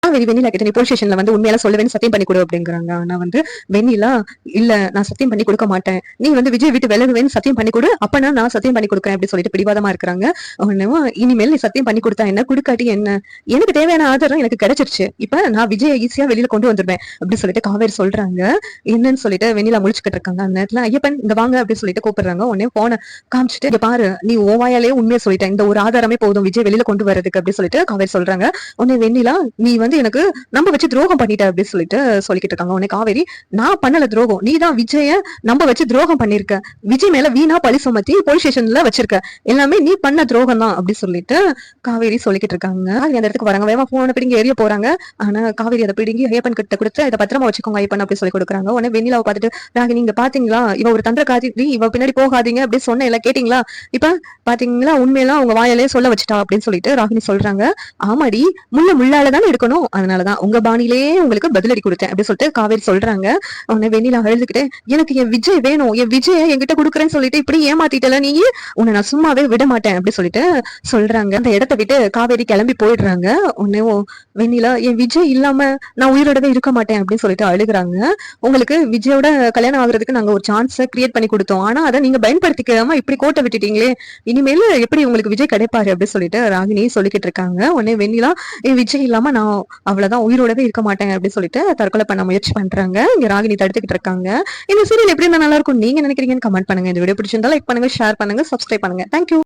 காவேரி வெண்ணிலா கிட்ட நீ போலீஸ் ஸ்டேஷன்ல வந்து உண்மையில சொல்லுவேன்னு சத்தியம் பண்ணி கொடு அப்படிங்கிறாங்க. ஆனா வந்து வெண்ணிலா இல்ல நான் சத்தியம் பண்ணி கொடுக்க மாட்டேன், நீ வந்து விஜய் விட்டு விலகுவேன்னு சத்தியம் பண்ணி கொடு, அப்பனா நான் சத்தியம் பண்ணி கொடுக்குறேன் அப்படின்னு சொல்லிட்டு பிடிவாதமா இருக்கிறாங்க. இனிமேல் நீ சத்தியம் பண்ணி கொடுத்தா என்ன, கொடுக்காட்டி என்ன, எனக்கு தேவையான ஆதாரம் எனக்கு கிடைச்சிருச்சு, இப்ப நான் விஜய் ஈஸியா வெளியில கொண்டு வந்துருவேன் அப்படின்னு சொல்லிட்டு காவேரி சொல்றாங்க. என்னன்னு சொல்லிட்டு வெண்ணிலா முழிச்சுக்கிட்டு இருக்காங்க. அந்த நேரத்துல ஐயப்பன் இங்க வாங்க அப்படின்னு சொல்லிட்டு கூப்பிடுறாங்க. உடனே போன காமிச்சிட்டு இங்க பாரு நீ ஓவாயாலே உண்மையை சொல்லிட்டேன், இந்த ஒரு ஆதாரமே போதும் விஜய் வெளியில கொண்டு வரதுக்கு அப்படின்னு சொல்லிட்டு காவேரி சொல்றாங்க. உடனே வெண்ணிலா நீ வந்து எனக்கு நம்ப வச்சு துரோகம் பண்ணிட்ட அப்படின்னு சொல்லிட்டு சொல்லிக்கிட்டு இருக்காங்க. உடனே காவேரி நான் பண்ணல துரோகம், நீ தான் விஜய நம்ப வச்சு துரோகம் பண்ணிருக்க, விஜய் மேல வீணா பழி சுமத்தி போலீஸ் ஸ்டேஷன்ல வச்சிருக்க, எல்லாமே நீ பண்ண துரோகம் தான் அப்படின்னு சொல்லிட்டு காவேரி சொல்லிக்கிட்டு இருக்காங்க. அந்த இடத்துக்கு வராங்க, வேகமா போன பிடிங்கி எரிய போறாங்க. ஆனா காவேரி அதை பிடிங்கி ஐயப்பன் கிட்ட கொடுத்து இதை பத்திரமா வச்சுக்கோங்க ஐயப்பன் அப்படி சொல்லி கொடுக்குறாங்க. உடனே வெண்ணிலாவை பார்த்துட்டு ராகினி இங்க பாத்தீங்களா, இவ ஒரு தந்திரக்காரி, இவ பின்னாடி போகாதீங்க அப்படின்னு சொன்ன எல்லாம் கேட்டீங்களா, இப்ப பாத்தீங்களா உண்மையெல்லாம் உங்க வாயாலே சொல்ல வச்சுட்டா அப்படின்னு சொல்லிட்டு ராகினி சொல்றாங்க. ஆமாடி முள்ள முள்ளாலதானே எடுக்கணும், அதனாலதான் உங்க பாணியிலேயே உங்களுக்கு பதிலடி கொடுத்தேன் அப்படின்னு சொல்லிட்டு காவேரி சொல்றாங்க. உடனே வெண்ணிலா அழுதுகிட்டே எனக்கு என் விஜய் வேணும், என் விஜய என்கிட்ட கொடுக்குறேன்னு சொல்லிட்டு இப்படி ஏமாத்திட்டல நீ, உன்னை நான் சும்மாவே விட மாட்டேன் அப்படி சொல்லிட்டு சொல்றாங்க. அந்த இடத்த விட்டு காவேரி கிளம்பி போயிடுறாங்க. உடனே வெண்ணிலா என் விஜய் இல்லாம நான் உயிரோடவே இருக்க மாட்டேன் அப்படின்னு சொல்லிட்டு அழுகுறாங்க. உங்களுக்கு விஜயோட கல்யாணம் ஆகுறதுக்கு நாங்க ஒரு சான்ஸை கிரியேட் பண்ணி கொடுத்தோம், ஆனா அதை நீங்க பயன்படுத்திக்காம இப்படி கோட்டை விட்டுட்டீங்களே, இனிமேல் எப்படி உங்களுக்கு விஜய் கிடைப்பாரு அப்படின்னு சொல்லிட்டு ராகினி சொல்லிக்கிட்டு இருக்காங்க. உடனே வெண்ணிலா என் விஜய் இல்லாம நான் அவ்வளவுதான் உயிரோடவே இருக்க மாட்டேன் அப்படின்னு சொல்லிட்டு தற்கொலை பண்ண முயற்சி பண்றாங்க. இங்க ராகினி தடுத்துக்கிட்டு இருக்காங்க. இந்த சீரியல் எப்படி இருந்தா நல்லா இருக்கும் நீங்க நினைக்கிறீங்கன்னு கமெண்ட் பண்ணுங்க. இந்த வீடியோ பிடிச்சிருந்தா லைக் பண்ணுங்க, ஷேர் பண்ணுங்க, சப்ஸ்கிரைப் பண்ணுங்க. தேங்க்யூ.